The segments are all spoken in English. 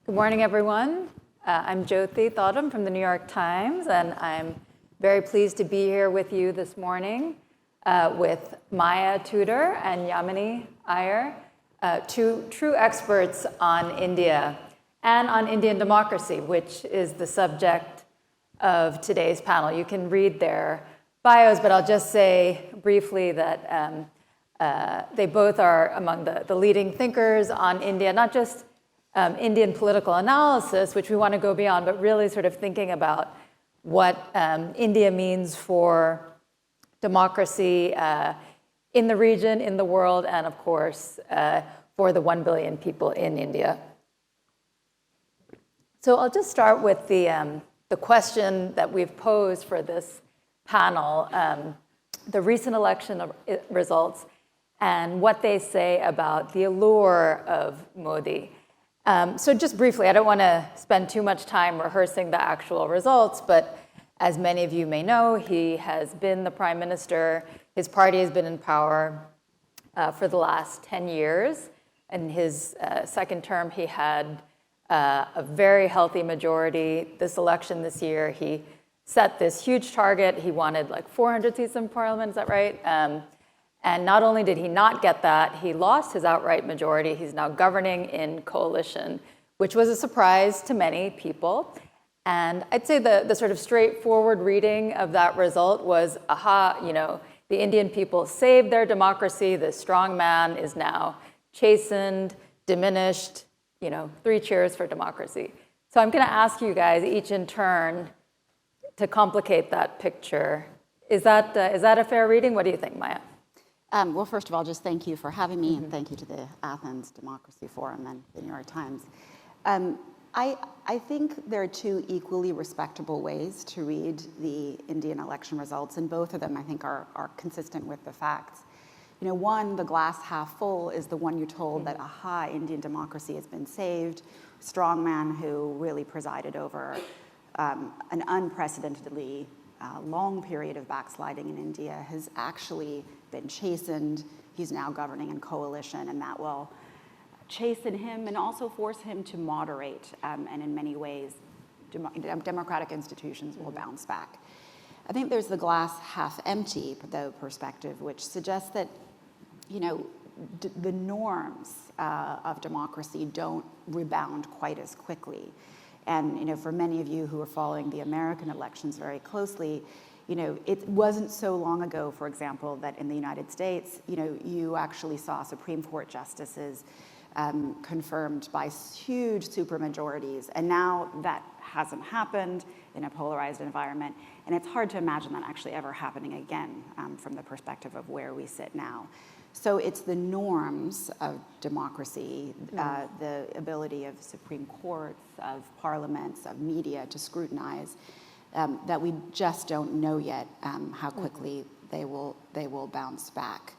Good morning, everyone. I'm Jyoti Thottam from the New York Times, and I'm very pleased to be here with you this morning with Maya Tudor and Yamini Aiyar, two true experts on India and on Indian democracy, which is the subject of today's panel. You can read their bios, but I'll just say briefly that they both are among the leading thinkers on India, not just Indian political analysis, which we want to go beyond, but really sort of thinking about what India means for democracy in the region, in the world, and of course, for the 1 billion people in India. So I'll just start with the question that we've posed for this panel, the recent election results, and what they say about the allure of Modi. So just briefly, I don't want to spend too much time rehearsing the actual results, but as many of you may know, he has been the prime minister. His party has been in power for the last 10 years. In his second term, he had a very healthy majority. This election this year, he set this huge target. He wanted like 400 seats in parliament, is that right? And not only did he not get that, he lost his outright majority. He's now governing in coalition, which was a surprise to many people. And I'd say the sort of straightforward reading of that result was, aha, the Indian people saved their democracy. The strong man is now chastened, diminished, 3 cheers for democracy. So I'm going to ask you guys each in turn to complicate that picture. Is that a fair reading? What do you think, Maya? Well, first of all, just thank you for having me, and thank you to the Athens Democracy Forum and the New York Times. I think there are 2 equally respectable ways to read the Indian election results, and both of them, I think, are consistent with the facts. One, the glass half full, is the one you're told that, aha, Indian democracy has been saved. Strongman who really presided over an unprecedentedly long period of backsliding in India has actually been chastened. He's now governing in coalition, and that will chasten him and also force him to moderate. And in many ways, democratic institutions will bounce back. I think there's the glass half empty, though, perspective, which suggests that, the norms of democracy don't rebound quite as quickly. And for many of you who are following the American elections very closely, it wasn't so long ago, for example, that in the United States, you actually saw Supreme Court justices confirmed by huge supermajorities, and now that hasn't happened in a polarized environment, and it's hard to imagine that actually ever happening again from the perspective of where we sit now. So it's the norms of democracy, the ability of Supreme Courts, of parliaments, of media to scrutinize, that we just don't know yet how quickly they will bounce back.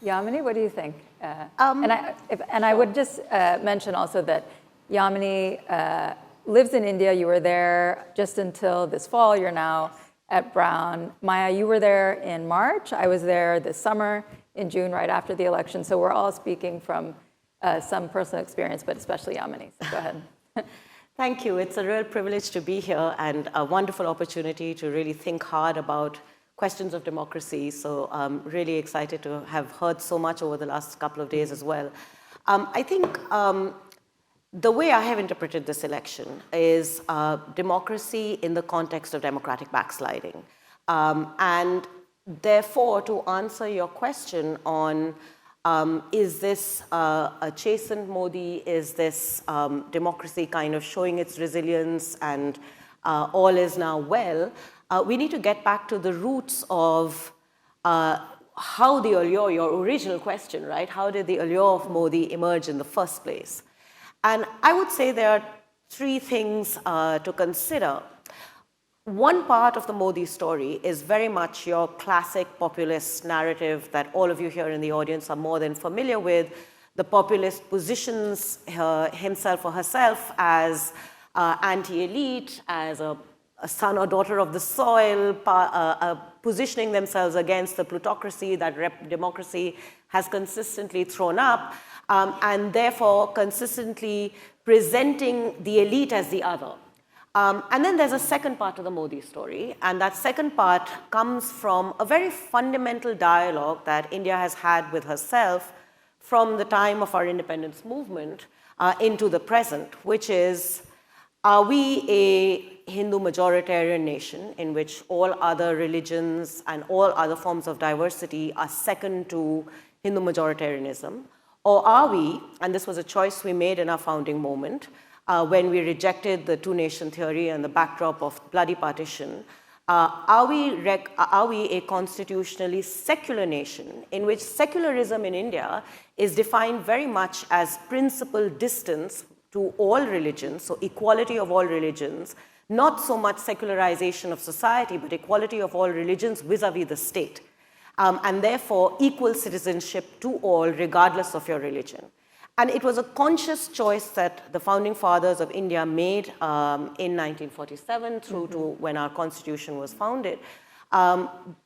Yamini, what do you think? And I would just mention also that Yamini lives in India. You were there just until this fall. You're now at Brown. Maya, you were there in March. I was there this summer in June, right after the election. So we're all speaking from some personal experience, but especially Yamini. So go ahead. Thank you. It's a real privilege to be here and a wonderful opportunity to really think hard about questions of democracy. So I'm really excited to have heard so much over the last couple of days as well. I think the way I have interpreted this election is democracy in the context of democratic backsliding. And therefore, to answer your question on is this a chastened Modi, is this democracy kind of showing its resilience and all is now well, we need to get back to the roots of how the allure, your original question, right? How did the allure of Modi emerge in the first place? And I would say there are 3 things to consider. One part of the Modi story is very much your classic populist narrative that all of you here in the audience are more than familiar with. The populist positions himself or herself as anti-elite, as a son or daughter of the soil, positioning themselves against the plutocracy that democracy has consistently thrown up. and therefore consistently presenting the elite as the other. And then there's a second part to the Modi story, and that second part comes from a very fundamental dialogue that India has had with herself from the time of our independence movement into the present, which is, are we a Hindu majoritarian nation in which all other religions and all other forms of diversity are second to Hindu majoritarianism? Or are we, and this was a choice we made in our founding moment, when we rejected the two-nation theory and the backdrop of bloody partition, are we a constitutionally secular nation in which secularism in India is defined very much as principled distance to all religions, so equality of all religions, not so much secularization of society, but equality of all religions vis-a-vis the state, and therefore equal citizenship to all regardless of your religion. And it was a conscious choice that the founding fathers of India made in 1947 through to when our constitution was founded,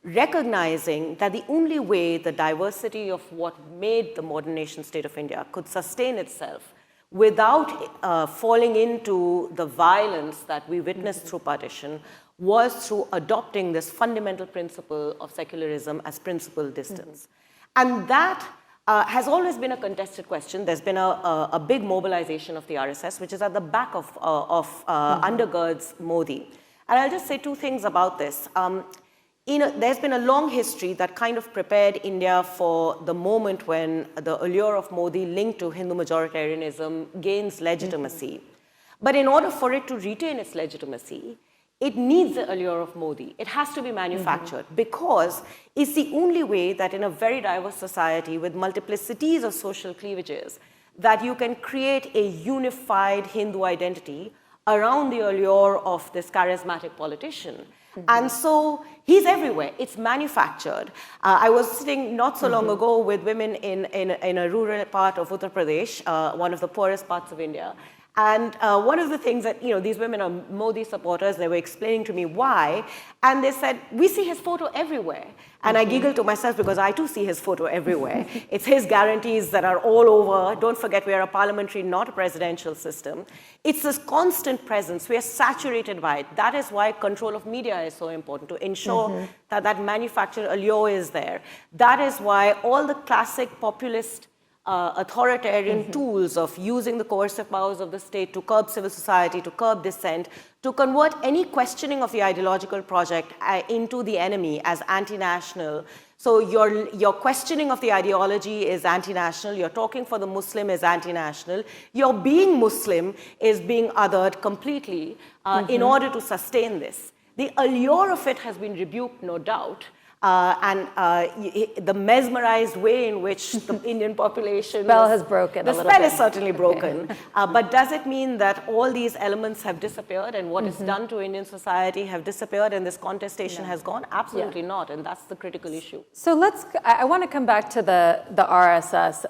recognizing that the only way the diversity of what made the modern nation state of India could sustain itself without falling into the violence that we witnessed through partition was through adopting this fundamental principle of secularism as principled distance. And that has always been a contested question. There's been a big mobilization of the RSS, which is at the back of undergirds Modi. And I'll just say two things about this. There's been a long history that kind of prepared India for the moment when the allure of Modi linked to Hindu majoritarianism gains legitimacy. But in order for it to retain its legitimacy, it needs the allure of Modi. It has to be manufactured because it's the only way that in a very diverse society with multiplicities of social cleavages that you can create a unified Hindu identity around the allure of this charismatic politician. And so he's everywhere. It's manufactured. I was sitting not so long ago with women in a rural part of Uttar Pradesh, one of the poorest parts of India. And one of the things that, these women are Modi supporters, they were explaining to me why, and they said, we see his photo everywhere. And I giggled to myself because I too see his photo everywhere. It's his guarantees that are all over. Don't forget, we are a parliamentary, not a presidential system. It's this constant presence. We are saturated by it. That is why control of media is so important, to ensure that that manufactured allure is there. That is why all the classic populist authoritarian tools of using the coercive powers of the state to curb civil society, to curb dissent, to convert any questioning of the ideological project into the enemy as anti-national. So your questioning of the ideology is anti-national, your talking for the Muslim is anti-national, your being Muslim is being othered completely in order to sustain this. The allure of it has been rebuked, no doubt. The mesmerized way in which the Indian population... The spell has broken a little bit. The spell is certainly broken. But does it mean that all these elements have disappeared and what is done to Indian society have disappeared and this contestation has gone? Absolutely not. And that's the critical issue. So I want to come back to the RSS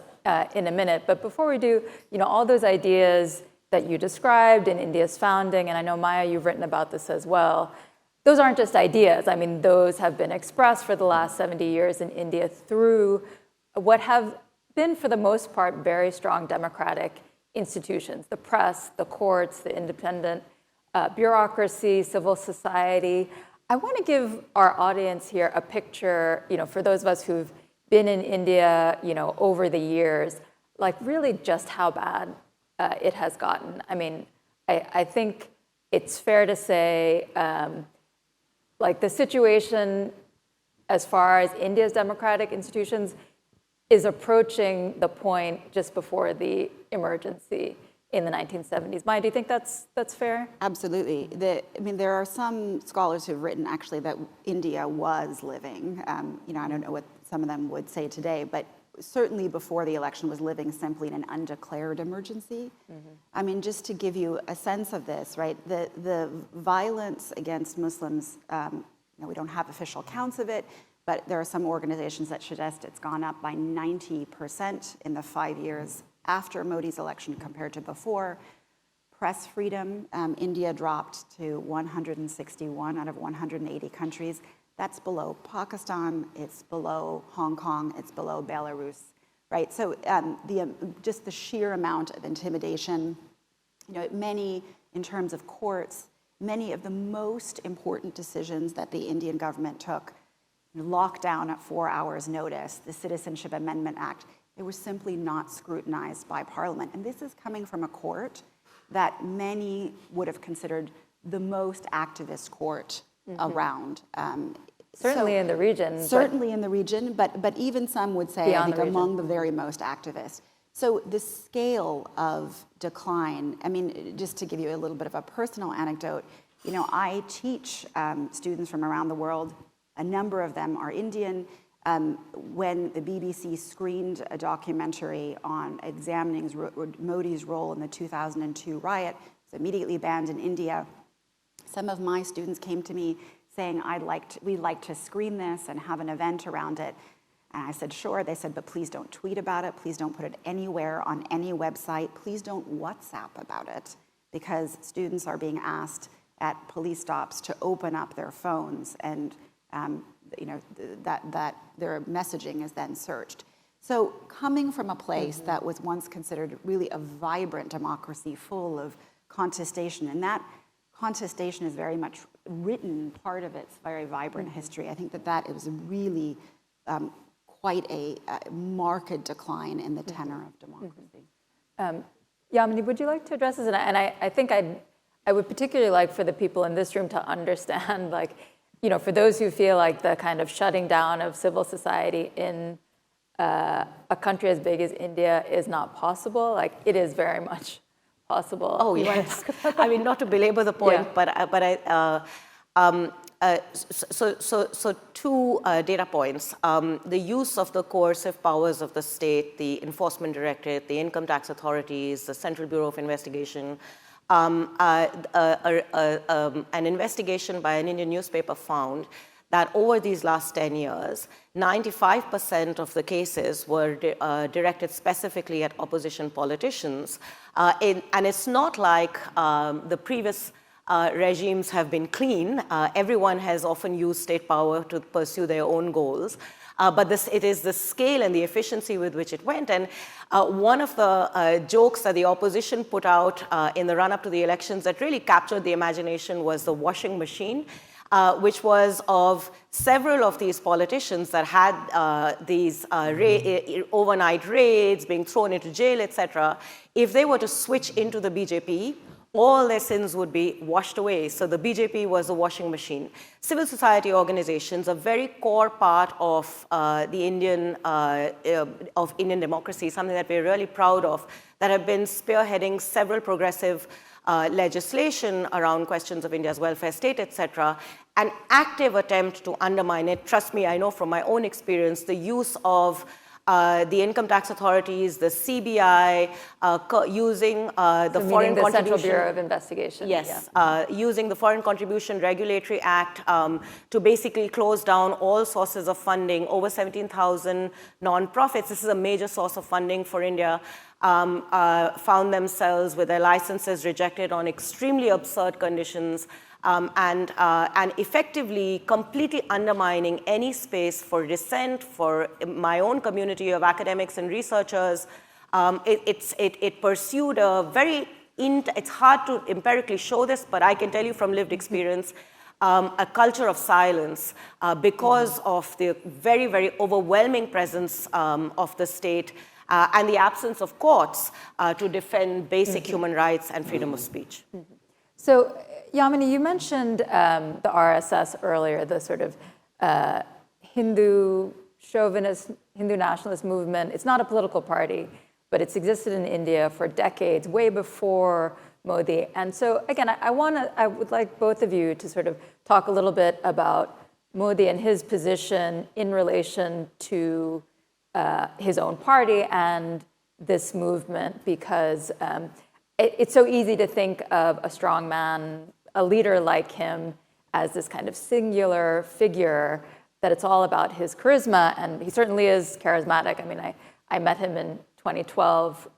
in a minute. But before we do, all those ideas that you described in India's founding, and I know, Maya, you've written about this as well, those aren't just ideas. I mean, those have been expressed for the last 70 years in India through what have been, for the most part, very strong democratic institutions: the press, the courts, the independent bureaucracy, civil society. I want to give our audience here a picture, for those of us who've been in India, over the years, like really just how bad it has gotten. I mean, I think it's fair to say, like the situation as far as India's democratic institutions is approaching the point just before the emergency in the 1970s. Maya, do you think that's fair? Absolutely. There are some scholars who've written actually that India was living, I don't know what some of them would say today, but certainly before the election was living simply in an undeclared emergency. I mean, just to give you a sense of this, right, the violence against Muslims, we don't have official counts of it, but there are some organizations that suggest it's gone up by 90% in the 5 years after Modi's election compared to before. Press freedom, India dropped to 161 out of 180 countries. That's below Pakistan, it's below Hong Kong, it's below Belarus, right? So just the sheer amount of intimidation, many, in terms of courts, many of the most important decisions that the Indian government took, lockdown at 4 hours notice, the Citizenship Amendment Act, they were simply not scrutinized by Parliament. And this is coming from a court that many would have considered the most activist court around. Certainly in the region. Certainly in the region, but even some would say, I think, among the very most activist. So the scale of decline, I mean, just to give you a little bit of a personal anecdote, I teach students from around the world. A number of them are Indian. When the BBC screened a documentary on examining Modi's role in the 2002 riot, it was immediately banned in India. Some of my students came to me saying, we'd like to screen this and have an event around it. And I said, sure. They said, but please don't tweet about it. Please don't put it anywhere on any website. Please don't WhatsApp about it, because students are being asked at police stops to open up their phones, and that their messaging is then searched. So coming from a place that was once considered really a vibrant democracy full of contestation, and that contestation is very much written part of its very vibrant history. I think that it was really quite a marked decline in the tenor of democracy. Yamini, would you like to address this? And I think I would particularly like for the people in this room to understand, for those who feel like the kind of shutting down of civil society in a country as big as India is not possible, it is very much possible. Oh, yes. I mean, not to belabor the point, so two data points. The use of the coercive powers of the state, the Enforcement Directorate, the income tax authorities, the Central Bureau of Investigation. An investigation by an Indian newspaper found that over these last 10 years, 95% of the cases were directed specifically at opposition politicians. And it's not like the previous regimes have been clean. Everyone has often used state power to pursue their own goals. But it is the scale and the efficiency with which it went. And one of the jokes that the opposition put out in the run-up to the elections that really captured the imagination was the washing machine, which was of several of these politicians that had these overnight raids, being thrown into jail, etc. If they were to switch into the BJP, all their sins would be washed away. So the BJP was a washing machine. Civil society organizations, a very core part of Indian democracy, something that we're really proud of, that have been spearheading several progressive legislation around questions of India's welfare state, etc. An active attempt to undermine it. Trust me, I know from my own experience, the use of the income tax authorities, the CBI, using the foreign contribution. Central Bureau of Investigation. Yes, using the Foreign Contribution Regulatory Act to basically close down all sources of funding, over 17,000 nonprofits. This is a major source of funding for India. Found themselves with their licenses rejected on extremely absurd conditions. And effectively completely undermining any space for dissent, for my own community of academics and researchers. It pursued a very, it's hard to empirically show this, but I can tell you from lived experience, a culture of silence because of the very, very overwhelming presence of the state and the absence of courts to defend basic human rights and freedom of speech. So, Yamini, you mentioned the RSS earlier, the sort of Hindu chauvinist, Hindu nationalist movement. It's not a political party, but it's existed in India for decades, way before Modi. And so, again, I would like both of you to sort of talk a little bit about Modi and his position in relation to his own party and this movement, because it's so easy to think of a strong man, a leader like him, as this kind of singular figure, that it's all about his charisma, and he certainly is charismatic. I mean, I met him in 2012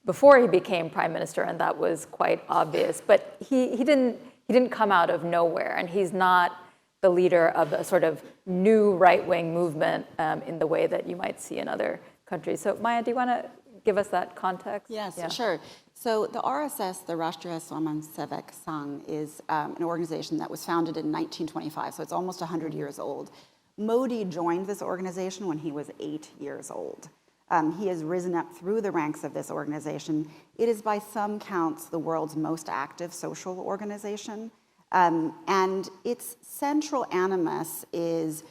before he became prime minister, and that was quite obvious. But he didn't come out of nowhere, and he's not the leader of a sort of new right-wing movement in the way that you might see in other countries. So Maya, do you want to give us that context? Yes, Yeah. sure. So the RSS, the Rashtriya Swayamsevak Sangh, is an organization that was founded in 1925, so it's almost 100 years old. Modi joined this organization when he was 8 years old. He has risen up through the ranks of this organization. It is by some counts the world's most active social organization. And its central animus is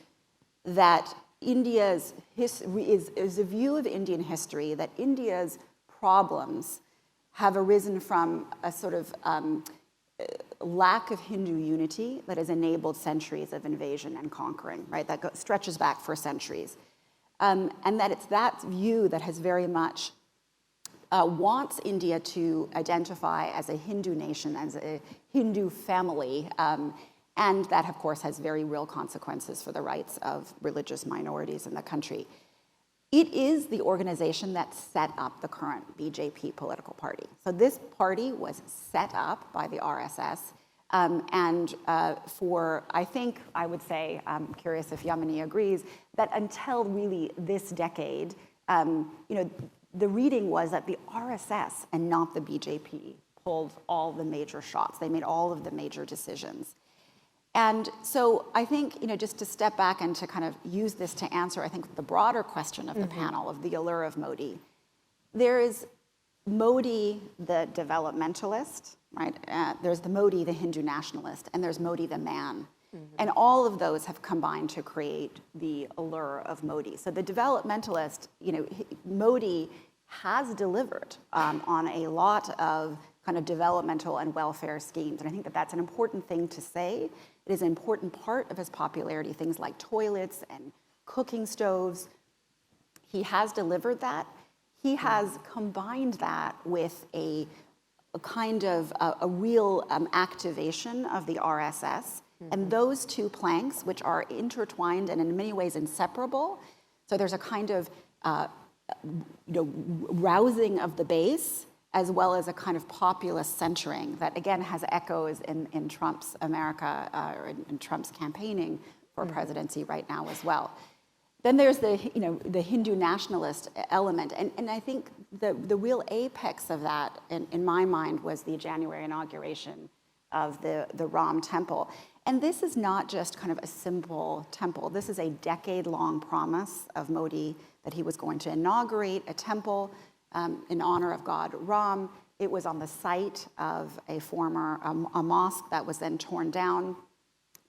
that India's is a view of Indian history that India's problems have arisen from a sort of lack of Hindu unity that has enabled centuries of invasion and conquering, right? That stretches back for centuries. And that it's that view that has very much wants India to identify as a Hindu nation, as a Hindu family, and that, of course, has very real consequences for the rights of religious minorities in the country. It is the organization that set up the current BJP political party. So this party was set up by the RSS, and for, I would say, I'm curious if Yamini agrees, that until really this decade, the reading was that the RSS and not the BJP pulled all the major shots. They made all of the major decisions. And so I think, just to step back and to kind of use this to answer, I think, the broader question of the panel, of the allure of Modi. There is Modi, the developmentalist, right? There's the Modi, the Hindu nationalist, and there's Modi, the man. And all of those have combined to create the allure of Modi. So the developmentalist, Modi has delivered on a lot of kind of developmental and welfare schemes. And I think that that's an important thing to say. It is an important part of his popularity, things like toilets and cooking stoves. He has delivered that. He has combined that with a kind of a real activation of the RSS. And those two planks, which are intertwined and in many ways inseparable, so there's a kind of rousing of the base, as well as a kind of populist centering that, again, has echoes in Trump's America, or in Trump's campaigning for presidency right now as well. Then there's the Hindu nationalist element. And I think the real apex of that, in my mind, was the January inauguration of the Ram temple. And this is not just kind of a simple temple. This is a decade-long promise of Modi that he was going to inaugurate a temple in honor of God Ram. It was on the site of a former a mosque that was then torn down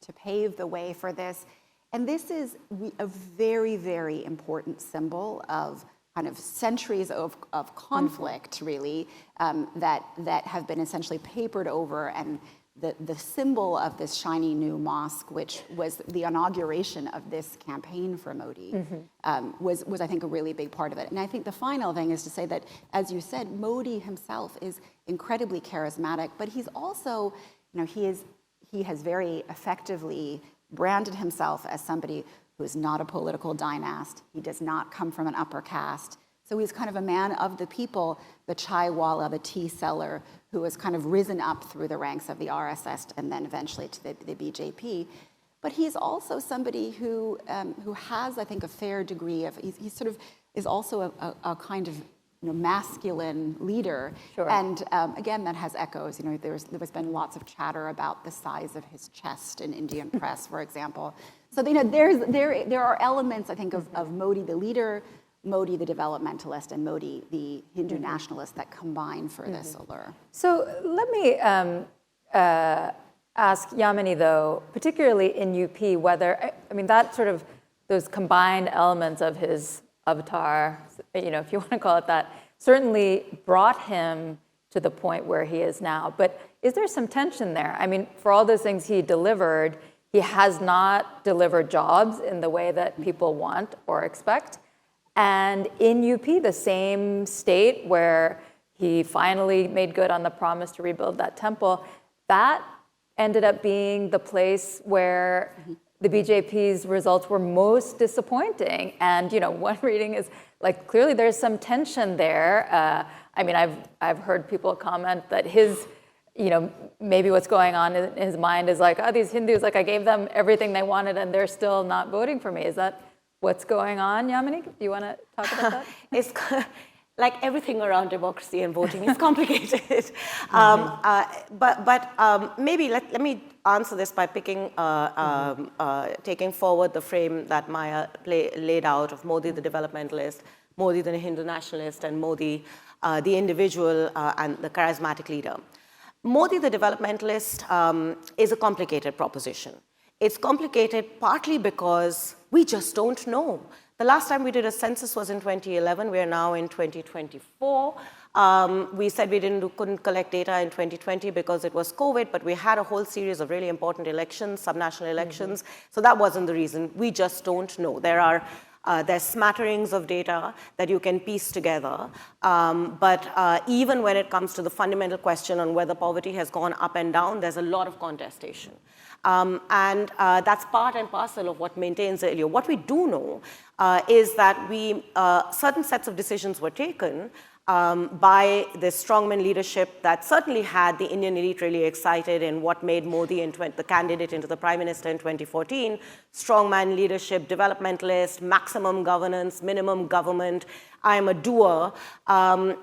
to pave the way for this. And this is a very, very important symbol of kind of centuries of conflict, really, that have been essentially papered over. And the symbol of this shiny new mosque, which was the inauguration of this campaign for Modi, was, I think, a really big part of it. And I think the final thing is to say that, as you said, Modi himself is incredibly charismatic, but he's also, he has very effectively branded himself as somebody who is not a political dynast. He does not come from an upper caste. So he's kind of a man of the people, the chai wala, the tea seller, who has kind of risen up through the ranks of the RSS and then eventually to the BJP. But he's also somebody who has, I think, a fair degree of, he sort of is also a kind of masculine leader. Sure. And again, that has echoes. There's been lots of chatter about the size of his chest in Indian press, for example. So there are elements, I think, of Modi the leader, Modi the developmentalist, and Modi the Hindu nationalist that combine for this allure. So let me ask Yamini, though, particularly in UP, whether, that sort of, those combined elements of his avatar, if you want to call it that, certainly brought him to the point where he is now. But is there some tension there? For all those things he delivered, he has not delivered jobs in the way that people want or expect. And in UP, the same state where he finally made good on the promise to rebuild that temple, that ended up being the place where the BJP's results were most disappointing. And one reading is like, clearly there's some tension there. I've heard people comment that his, maybe what's going on in his mind is like, oh, these Hindus, like I gave them everything they wanted and they're still not voting for me. Is that what's going on. Yamini, do you want to talk about that? It's like everything around democracy and voting is complicated. Maybe let me answer this by picking, taking forward the frame that Maya laid out of Modi the developmentalist, Modi the Hindu nationalist, and Modi the individual and the charismatic leader. Modi the developmentalist is a complicated proposition. It's complicated partly because we just don't know. The last time we did a census was in 2011. We are now in 2024. We said we couldn't collect data in 2020 because it was COVID, but we had a whole series of really important elections, subnational elections. So that wasn't the reason. We just don't know. There's smatterings of data that you can piece together. But even when it comes to the fundamental question on whether poverty has gone up and down, there's a lot of contestation. That's part and parcel of what maintains the Allure. What we do know is that certain sets of decisions were taken by the strongman leadership that certainly had the Indian elite really excited in what made Modi the candidate into the prime minister in 2014. Strongman leadership, developmentalist, maximum governance, minimum government, I am a doer,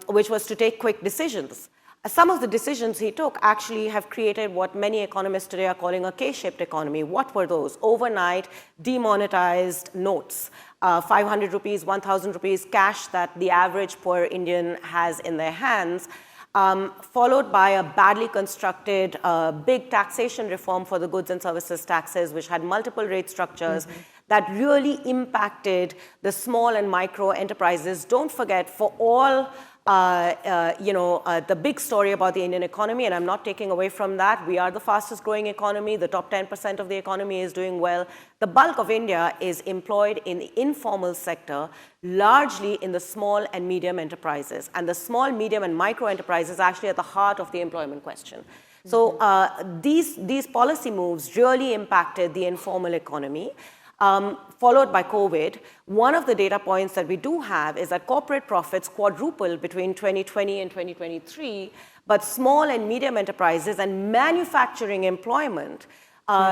which was to take quick decisions. Some of the decisions he took actually have created what many economists today are calling a K-shaped economy. What were those? Overnight, demonetized notes. 500 rupees, 1,000 rupees cash that the average poor Indian has in their hands, followed by a badly constructed big taxation reform for the goods and services taxes, which had multiple rate structures that really impacted the small and micro enterprises. Don't forget, for all the big story about the Indian economy, and I'm not taking away from that. We are the fastest growing economy. The top 10% of the economy is doing well. The bulk of India is employed in the informal sector, largely in the small and medium enterprises. And the small, medium, and micro enterprises are actually at the heart of the employment question. So these policy moves really impacted the informal economy. Followed by COVID. One of the data points that we do have is that corporate profits quadrupled between 2020 and 2023, but small and medium enterprises and manufacturing employment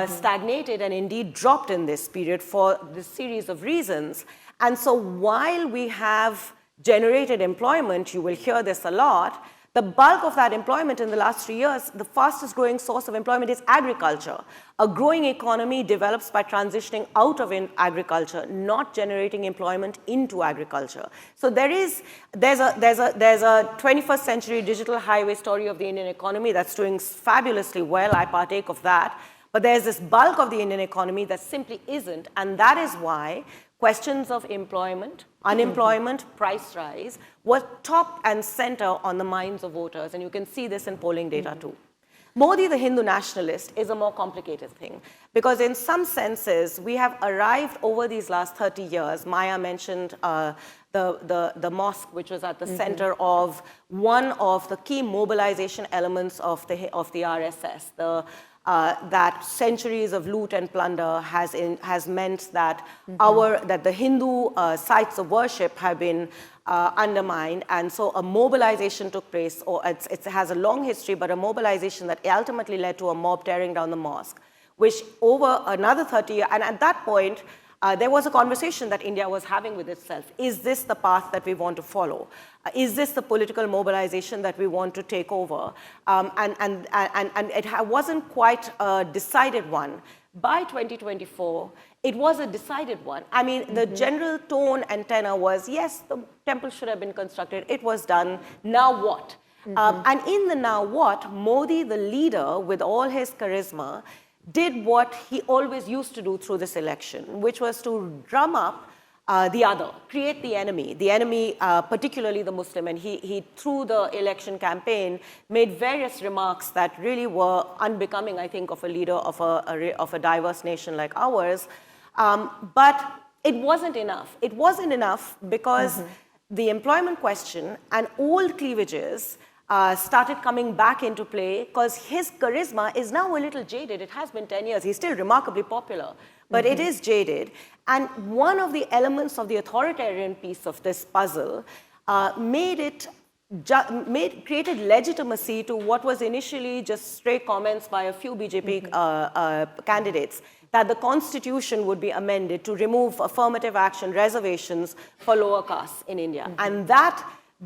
stagnated and indeed dropped in this period for this series of reasons. And so while we have generated employment, you will hear this a lot, the bulk of that employment in the last 3 years, the fastest growing source of employment is agriculture. A growing economy develops by transitioning out of agriculture, not generating employment into agriculture. So there's a 21st century digital highway story of the Indian economy that's doing fabulously well. I partake of that. But there's this bulk of the Indian economy that simply isn't, and that is why questions of employment, unemployment, price rise were top and center on the minds of voters. And you can see this in polling data too. Modi, the Hindu nationalist, is a more complicated thing because in some senses, we have arrived over these last 30 years. Maya mentioned the mosque, which was at the center of one of the key mobilization elements of the RSS. That centuries of loot and plunder has meant that that the Hindu sites of worship have been undermined, and so a mobilization took place, or it has a long history, but a mobilization that ultimately led to a mob tearing down the mosque, which over another 30 years, and at that point, there was a conversation that India was having with itself. Is this the path that we want to follow? Is this the political mobilization that we want to take over? And it wasn't quite a decided one. By 2024, it was a decided one. I mean, the general tone and tenor was, yes, the temple should have been constructed. It was done. Now what? And in the now what, Modi, the leader, with all his charisma, did what he always used to do through this election, which was to drum up the other, create the enemy, particularly the Muslim. And he, through the election campaign, made various remarks that really were unbecoming, I think, of a leader of a diverse nation like ours. But it wasn't enough. It wasn't enough because the employment question and old cleavages started coming back into play because his charisma is now a little jaded. It has been 10 years. He's still remarkably popular, but it is jaded. And one of the elements of the authoritarian piece of this puzzle created legitimacy to what was initially just stray comments by a few BJP candidates. that the constitution would be amended to remove affirmative action reservations for lower castes in India. And that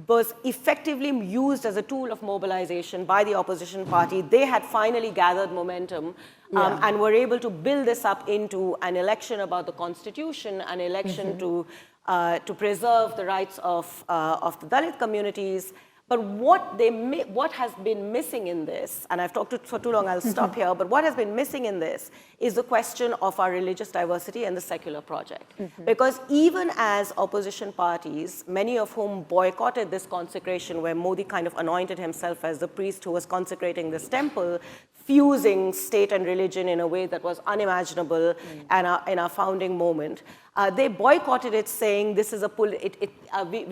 was effectively used as a tool of mobilization by the opposition party. They had finally gathered momentum and were able to build this up into an election about the constitution, an election to preserve the rights of the Dalit communities. But what has been missing in this, and I've talked for too long, I'll stop here, but what has been missing in this is the question of our religious diversity and the secular project. Because even as opposition parties, many of whom boycotted this consecration, where Modi kind of anointed himself as the priest who was consecrating this temple, fusing state and religion in a way that was unimaginable in our founding moment, they boycotted it, saying this is we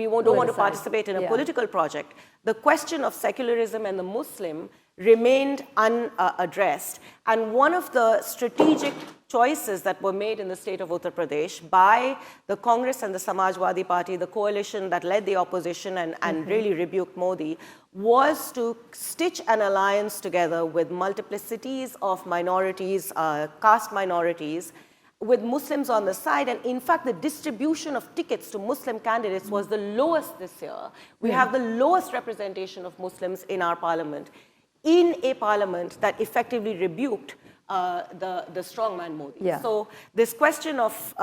don't want to participate in a political project. The question of secularism and the Muslim remained unaddressed. And one of the strategic choices that were made in the state of Uttar Pradesh by the Congress and the Samajwadi Party, the coalition that led the opposition and really rebuked Modi, was to stitch an alliance together with multiplicities of minorities, caste minorities, with Muslims on the side. And in fact, the distribution of tickets to Muslim candidates was the lowest this year. We have the lowest representation of Muslims in our parliament, in a parliament that effectively rebuked the strongman Modi. So this question of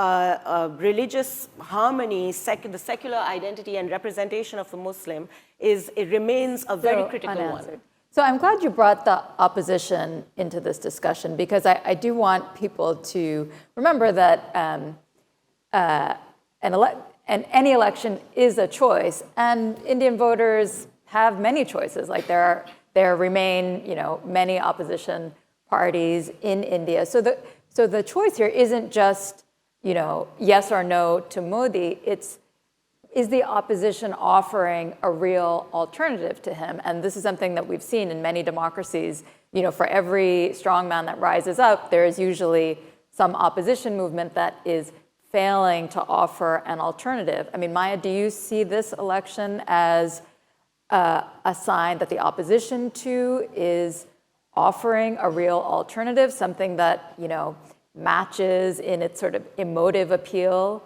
religious harmony, the secular identity and representation of the Muslim, it remains a very critical unanswered. one. So I'm glad you brought the opposition into this discussion, because I do want people to remember that any election is a choice, and Indian voters have many choices. Like there remain, many opposition parties in India. So the choice here isn't just, yes or no to Modi. Is the opposition offering a real alternative to him? And this is something that we've seen in many democracies. For every strongman that rises up, there is usually some opposition movement that is failing to offer an alternative. I mean, Maya, do you see this election as a sign that the opposition to is offering a real alternative, something that, matches in its sort of emotive appeal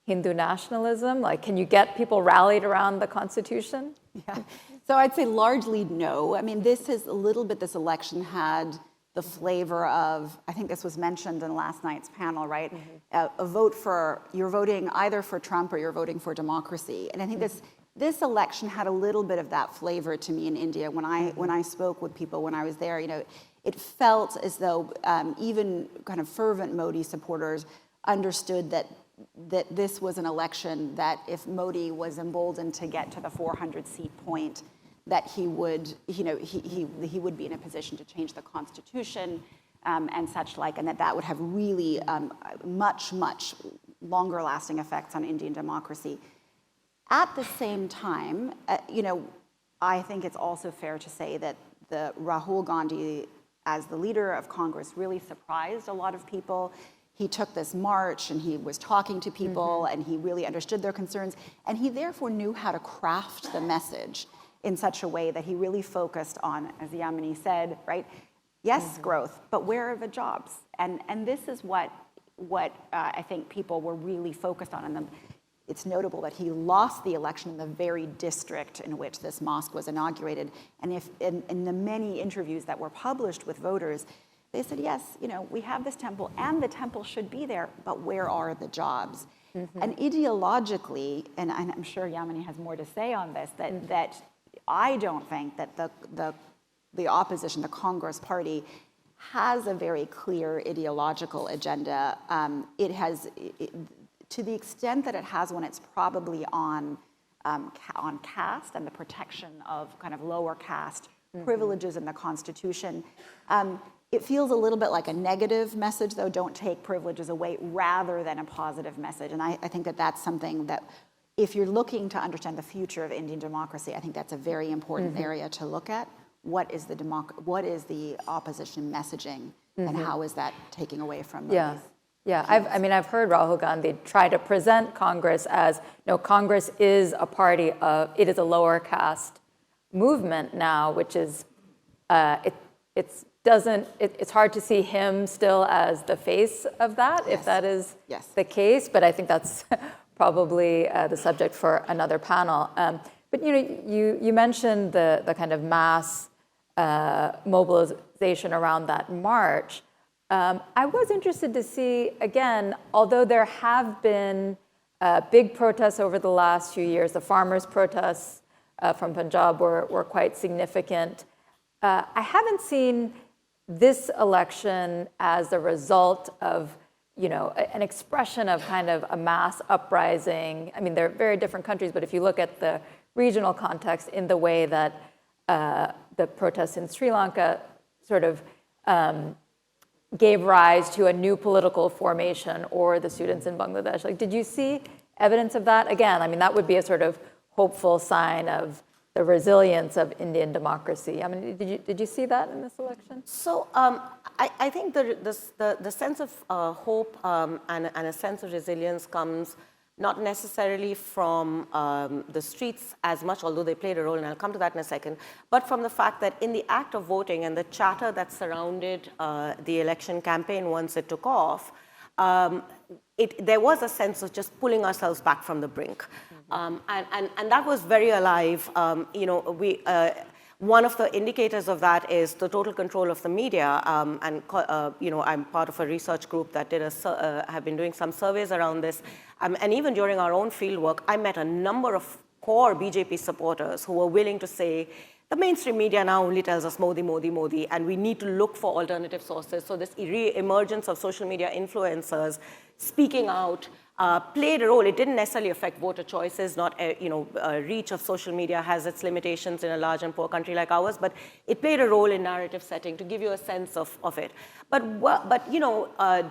Hindu nationalism? Like, can you get people rallied around the Constitution? Yeah. So I'd say largely no. I mean, this election had the flavor of, I think this was mentioned in last night's panel, right? You're voting either for Trump or you're voting for democracy. And I think this election had a little bit of that flavor to me in India. When I spoke with people when I was there, it felt as though even kind of fervent Modi supporters understood that this was an election that if Modi was emboldened to get to the 400-seat point, that he would be in a position to change the constitution and such like, and that would have really much longer-lasting effects on Indian democracy. At the same time, I think it's also fair to say that the Rahul Gandhi, as the leader of Congress, really surprised a lot of people. He took this march and he was talking to people and he really understood their concerns, and he therefore knew how to craft the message in such a way that he really focused on, as Yamini said, right? Yes, growth, but where are the jobs? And this is what I think people were really focused on. And it's notable that he lost the election in the very district in which this mosque was inaugurated. And if in the many interviews that were published with voters, they said, yes, we have this temple and the temple should be there, but where are the jobs? And ideologically, and I'm sure Yamini has more to say on this, that I don't think that the opposition, the Congress party, has a very clear ideological agenda. To the extent that it has one, it's probably on caste and the protection of kind of lower caste privileges in the Constitution. It feels a little bit like a negative message, though, don't take privileges away, rather than a positive message. And I think that that's something that, if you're looking to understand the future of Indian democracy, I think that's a very important area to look at. What is the opposition messaging, and how is that taking away from those? Yeah, I've heard Rahul Gandhi try to present Congress as, no, Congress is a party of, it is a lower caste movement now, which is, it's it's hard to see him still as the face of that, if that is the case, but I think that's probably the subject for another panel. But you mentioned the kind of mass mobilization around that march. I was interested to see, again, although there have been big protests over the last few years, the farmers' protests from Punjab were quite significant. I haven't seen this election as a result of, an expression of kind of a mass uprising. I mean, they're very different countries, but if you look at the regional context in the way that the protests in Sri Lanka sort of gave rise to a new political formation, or the students in Bangladesh. Like, did you see evidence of that? Again, I mean, that would be a sort of hopeful sign of the resilience of Indian democracy. I mean, did you see that in this election? So I think the sense of hope and a sense of resilience comes not necessarily from the streets as much, although they played a role, and I'll come to that in a second, but from the fact that in the act of voting and the chatter that surrounded the election campaign once it took off, there was a sense of just pulling ourselves back from the brink. And that was very alive. One of the indicators of that is the total control of the media. I'm part of a research group that have been doing some surveys around this. And even during our own fieldwork, I met a number of core BJP supporters who were willing to say, the mainstream media now only tells us Modi, Modi, Modi, and we need to look for alternative sources. So this re-emergence of social media influencers speaking out played a role. It didn't necessarily affect voter choices. Reach of social media has its limitations in a large and poor country like ours, but it played a role in narrative setting to give you a sense of it. But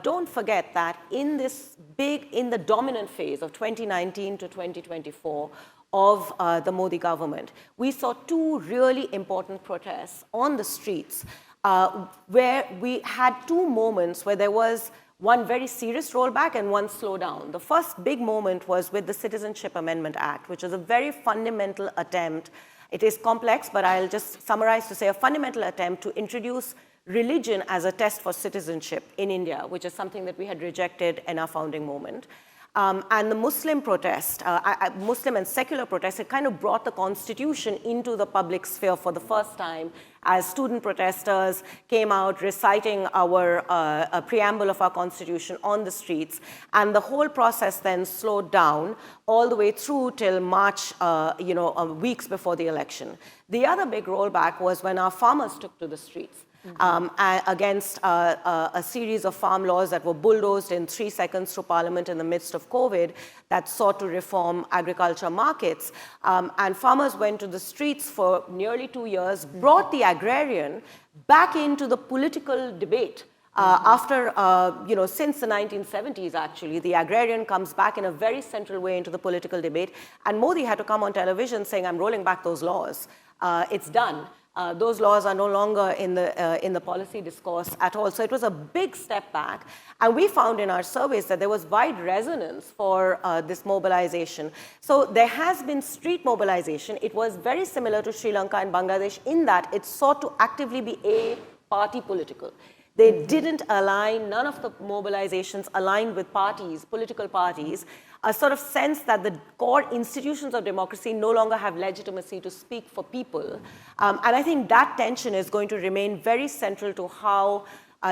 don't forget that in the dominant phase of 2019 to 2024 of the Modi government, we saw two really important protests on the streets where we had two moments where there was one very serious rollback and one slowdown. The first big moment was with the Citizenship Amendment Act, which is a very fundamental attempt. It is complex, but I'll just summarize to say a fundamental attempt to introduce religion as a test for citizenship in India, which is something that we had rejected in our founding moment. And the Muslim protest, Muslim and secular protest, it kind of brought the constitution into the public sphere for the first time as student protesters came out reciting a preamble of our constitution on the streets. And the whole process then slowed down all the way through till March, weeks before the election. The other big rollback was when our farmers took to the streets. Against a series of farm laws that were bulldozed in 3 seconds through Parliament in the midst of COVID that sought to reform agriculture markets. And farmers went to the streets for nearly 2 years, brought the agrarian back into the political debate. Since the 1970s, actually, the agrarian comes back in a very central way into the political debate. And Modi had to come on television saying, I'm rolling back those laws. It's done. Those laws are no longer in the policy discourse at all. So it was a big step back. And we found in our surveys that there was wide resonance for this mobilization. So there has been street mobilization. It was very similar to Sri Lanka and Bangladesh in that it sought to actively be party political. They didn't align, none of the mobilizations aligned with parties, political parties, a sort of sense that the core institutions of democracy no longer have legitimacy to speak for people. And I think that tension is going to remain very central to how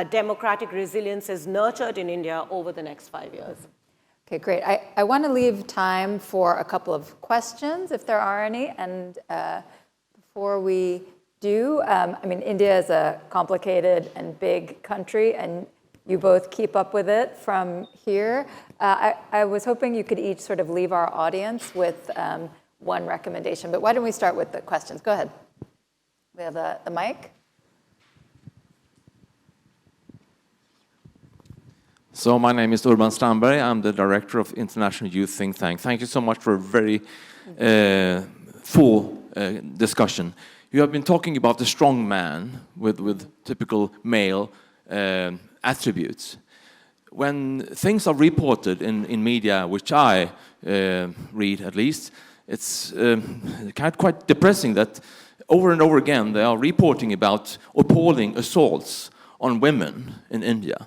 democratic resilience is nurtured in India over the next 5 years. Okay, great. I want to leave time for a couple of questions, if there are any. And before we do, India is a complicated and big country, and you both keep up with it from here. I was hoping you could each sort of leave our audience with one recommendation, but why don't we start with the questions? Go ahead. We have the mic. So my name is Urban Stamberg. I'm the director of International Youth Think Tank. Thank you so much for a very full discussion. You have been talking about the strong man with typical male attributes. When things are reported in media, which I read at least, it's quite depressing that over and over again, they are reporting about appalling assaults on women in India.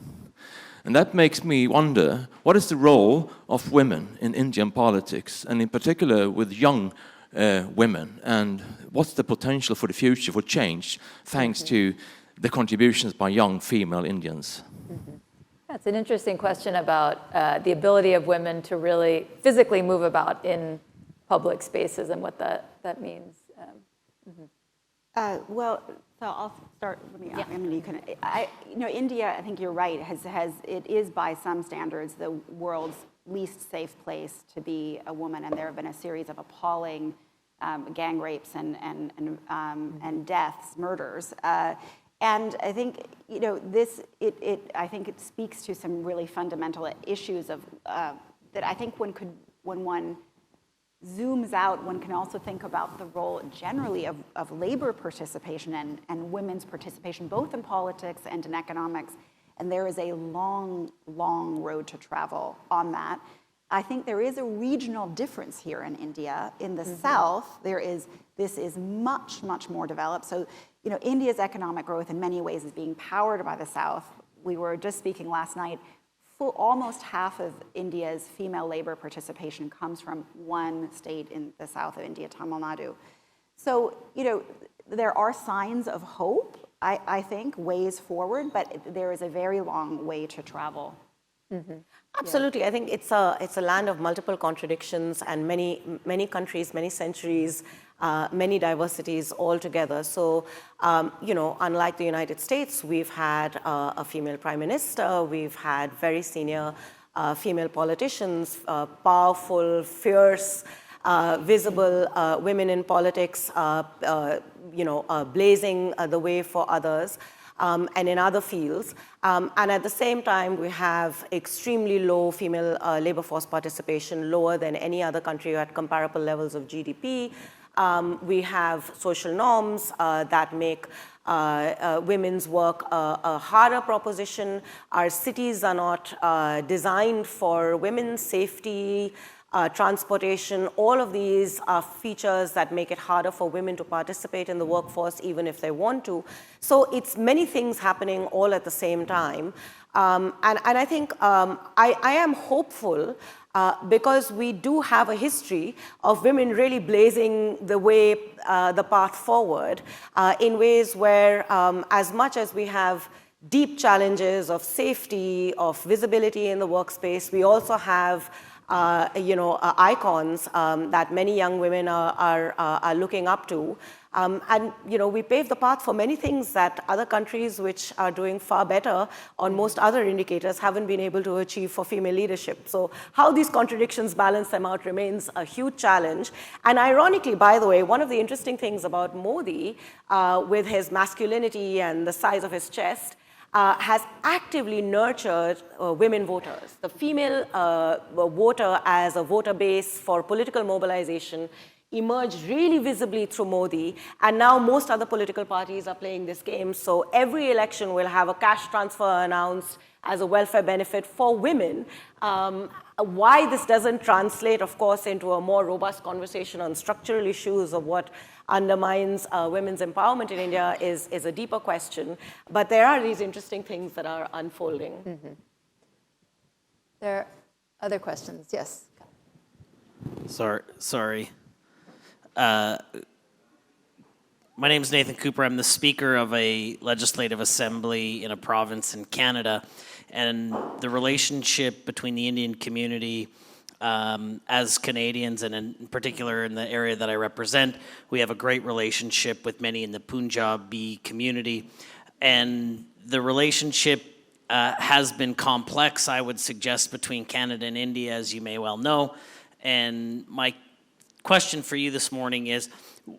And that makes me wonder, what is the role of women in Indian politics, and in particular with young women, and what's the potential for the future for change, thanks to the contributions by young female Indians? That's an interesting question about the ability of women to really physically move about in public spaces and what that means. Well, so I'll start. I mean, you can. India. I think you're right. It is by some standards the world's least safe place to be a woman, and there have been a series of appalling gang rapes and deaths, murders. And I think I think it speaks to some really fundamental issues of that. I think when one zooms out, one can also think about the role generally of labor participation and women's participation, both in politics and in economics. And there is a long, long road to travel on that. I think there is a regional difference here in India. In the South, this is much, much more developed. So, India's economic growth in many ways is being powered by the South. We were just speaking last night. Almost half of India's female labor participation comes from one state in the south of India, Tamil Nadu. So, there are signs of hope, I think, ways forward, but there is a very long way to travel. Absolutely. Yeah. I think it's a land of multiple contradictions and many countries, many centuries, many diversities all together. So, unlike the United States, we've had a female prime minister, we've had very senior female politicians, powerful, fierce, visible women in politics, blazing the way for others. And in other fields. And at the same time, we have extremely low female labor force participation, lower than any other country at comparable levels of GDP. We have social norms that make women's work a harder proposition. Our cities are not designed for women's safety, transportation. All of these are features that make it harder for women to participate in the workforce, even if they want to. So it's many things happening all at the same time. And I think I am hopeful because we do have a history of women really blazing the way, the path forward in ways where as much as we have deep challenges of safety, of visibility in the workspace, we also have icons that many young women are looking up to. And we pave the path for many things that other countries which are doing far better on most other indicators haven't been able to achieve for female leadership. So how these contradictions balance them out remains a huge challenge. And ironically, by the way, one of the interesting things about Modi, with his masculinity and the size of his chest, has actively nurtured women voters. The female voter as a voter base for political mobilization emerged really visibly through Modi, and now most other political parties are playing this game. So every election will have a cash transfer announced as a welfare benefit for women. Why this doesn't translate, of course, into a more robust conversation on structural issues of what undermines women's empowerment in India is a deeper question. But there are these interesting things that are unfolding. There are other questions. Yes. Sorry. My name is Nathan Cooper. I'm the Speaker of a legislative assembly in a province in Canada. And the relationship between the Indian community as Canadians, and in particular in the area that I represent, we have a great relationship with many in the Punjabi community. And the relationship has been complex, I would suggest, between Canada and India, as you may well know. And my question for you this morning is,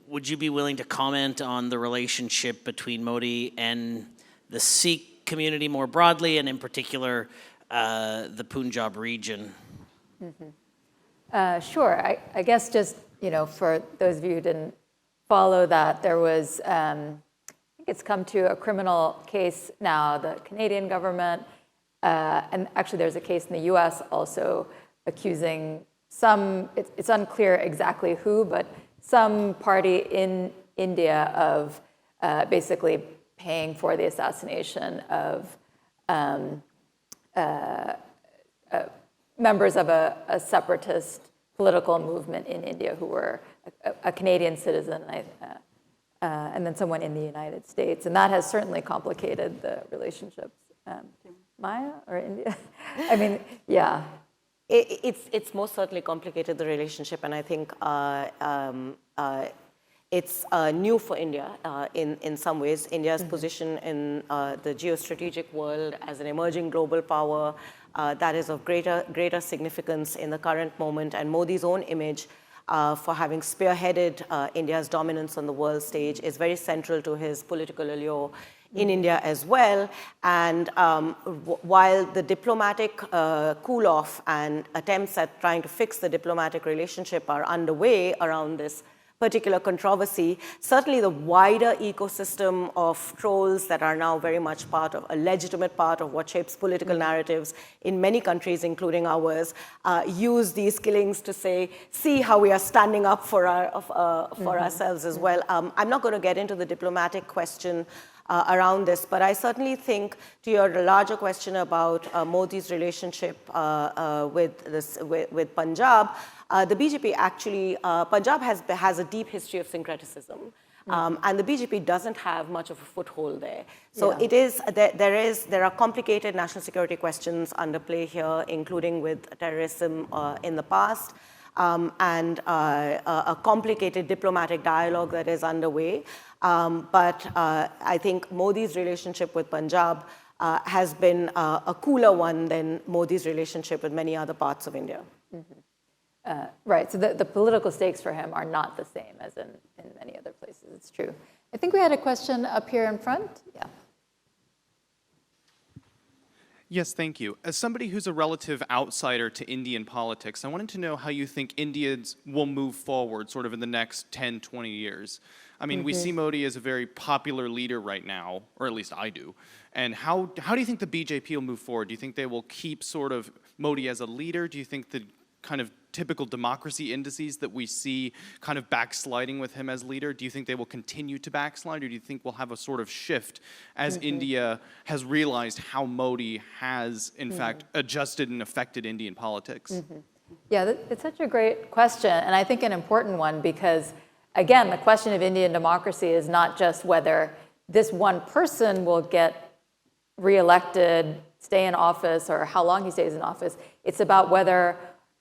would you be willing to comment on the relationship between Modi and the Sikh community more broadly, and in particular, the Punjab region? Sure. I guess just, for those of you who didn't follow that, there was, I think it's come to a criminal case now, the Canadian government, and actually there's a case in the US also accusing it's unclear exactly who, but some party in India of basically paying for the assassination of members of a separatist political movement in India who were a Canadian citizen and then someone in the United States. And that has certainly complicated the relationships. Maya or India? I mean, yeah. It's most certainly complicated the relationship, and I think it's new for India in some ways. India's position in the geostrategic world as an emerging global power that is of greater significance in the current moment, and Modi's own image for having spearheaded India's dominance on the world stage is very central to his political allure in India as well. And while the diplomatic cool-off and attempts at trying to fix the diplomatic relationship are underway around this particular controversy, certainly the wider ecosystem of trolls that are now very much a legitimate part of what shapes political narratives in many countries, including ours, use these killings to say, see how we are standing up for ourselves as well. I'm not going to get into the diplomatic question around this, but I certainly think, to your larger question about Modi's relationship with Punjab, the BJP actually, Punjab has a deep history of syncretism, and the BJP doesn't have much of a foothold there. So it is there are complicated national security questions under play here, including with terrorism in the past. And a complicated diplomatic dialogue that is underway. But I think Modi's relationship with Punjab has been a cooler one than Modi's relationship with many other parts of India. Right, so the political stakes for him are not the same as in many other places, it's true. I think we had a question up here in front. Yeah. Yes, thank you. As somebody who's a relative outsider to Indian politics, I wanted to know how you think Indians will move forward sort of in the next 10, 20 years. I mean, we see Modi as a very popular leader right now, or at least I do. And how do you think the BJP will move forward? Do you think they will keep sort of Modi as a leader? Do you think the kind of typical democracy indices that we see kind of backsliding with him as leader, do you think they will continue to backslide, or do you think we'll have a sort of shift as India has realized how Modi has, in fact, adjusted and affected Indian politics? Yeah, it's such a great question, and I think an important one, because, again, the question of Indian democracy is not just whether this one person will get reelected, stay in office, or how long he stays in office. It's about whether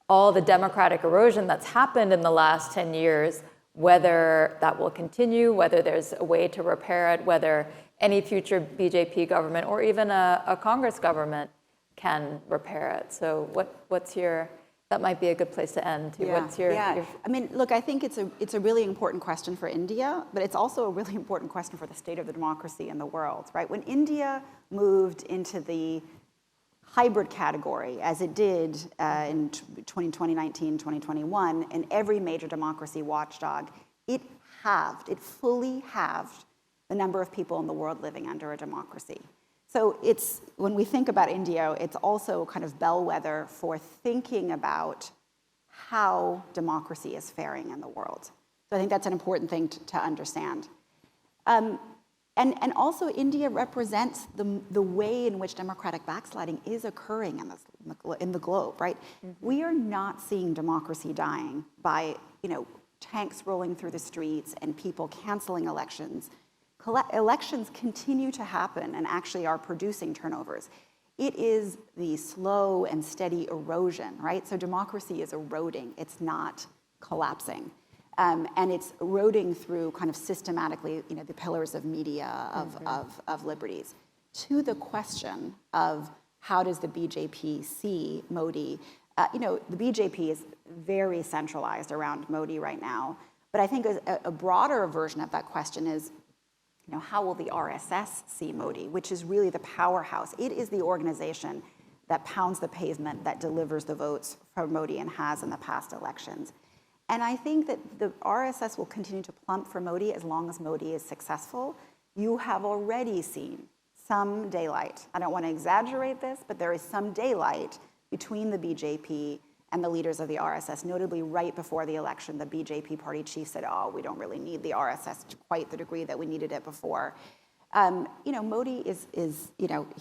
all the democratic erosion that's happened in the last 10 years, whether that will continue, whether there's a way to repair it, whether any future BJP government or even a Congress government can repair it. So what's your, that might be a good place to end. Yeah. What's your, I mean, look, I think it's a really important question for India, but it's also a really important question for the state of the democracy in the world, right? When India moved into the hybrid category, as it did in 2019, 2021, and every major democracy watchdog, it fully halved the number of people in the world living under a democracy. So it's, when we think about India, it's also kind of bellwether for thinking about how democracy is faring in the world. So I think that's an important thing to understand. And also, India represents the way in which democratic backsliding is occurring in the globe, right? We are not seeing democracy dying by, tanks rolling through the streets and people canceling elections. Elections continue to happen and actually are producing turnovers. It is the slow and steady erosion, right? So democracy is eroding, it's not collapsing. And it's eroding through kind of systematically, the pillars of media, of liberties. To the question of how does the BJP see Modi, the BJP is very centralized around Modi right now. But I think a broader version of that question is, how will the RSS see Modi, which is really the powerhouse. It is the organization that pounds the pavement, that delivers the votes for Modi and has in the past elections. And I think that the RSS will continue to plump for Modi as long as Modi is successful. You have already seen some daylight. I don't want to exaggerate this, but there is some daylight between the BJP and the leaders of the RSS. Notably, right before the election, the BJP party chief said, oh, we don't really need the RSS to quite the degree that we needed it before. Modi is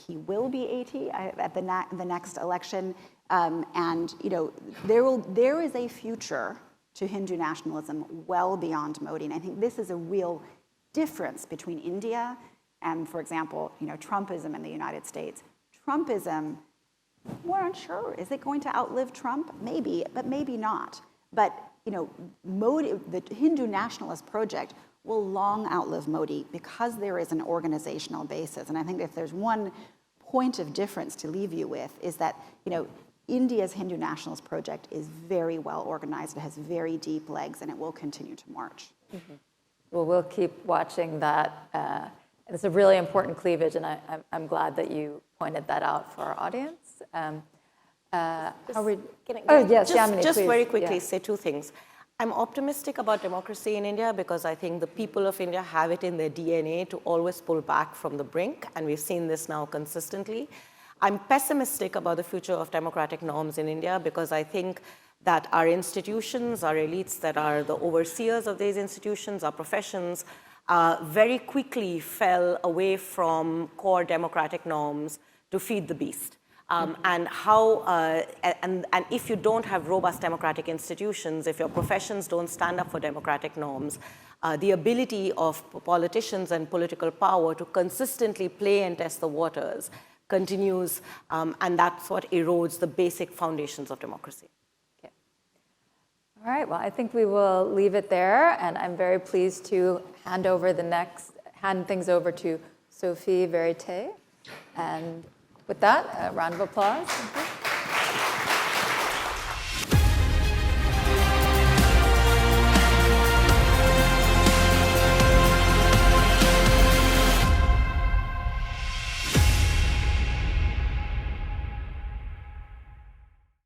he will be 80 at the next election. And there is a future to Hindu nationalism well beyond Modi. And I think this is a real difference between India and, for example, Trumpism in the United States. Trumpism, we're unsure. Is it going to outlive Trump? Maybe, but maybe not. But Modi, the Hindu nationalist project, will long outlive Modi because there is an organizational basis. And I think if there's one point of difference to leave you with is that India's Hindu nationalist project is very well organized. It has very deep legs, and it will continue to march. Mm-hmm. Well, we'll keep watching that. It's a really important cleavage, and I'm glad that you pointed that out for our audience. Yes, Yamini, just please. very quickly Yeah. say two things. I'm optimistic about democracy in India because I think the people of India have it in their DNA to always pull back from the brink, and we've seen this now consistently. I'm pessimistic about the future of democratic norms in India because I think that our institutions, our elites that are the overseers of these institutions, our professions, very quickly fell away from core democratic norms to feed the beast. And if you don't have robust democratic institutions, if your professions don't stand up for democratic norms, the ability of politicians and political power to consistently play and test the waters continues, and that's what erodes the basic foundations of democracy. Okay. All right, well, I think we will leave it there, and I'm very pleased to hand things over to Sophie Verite. And with that, a round of applause.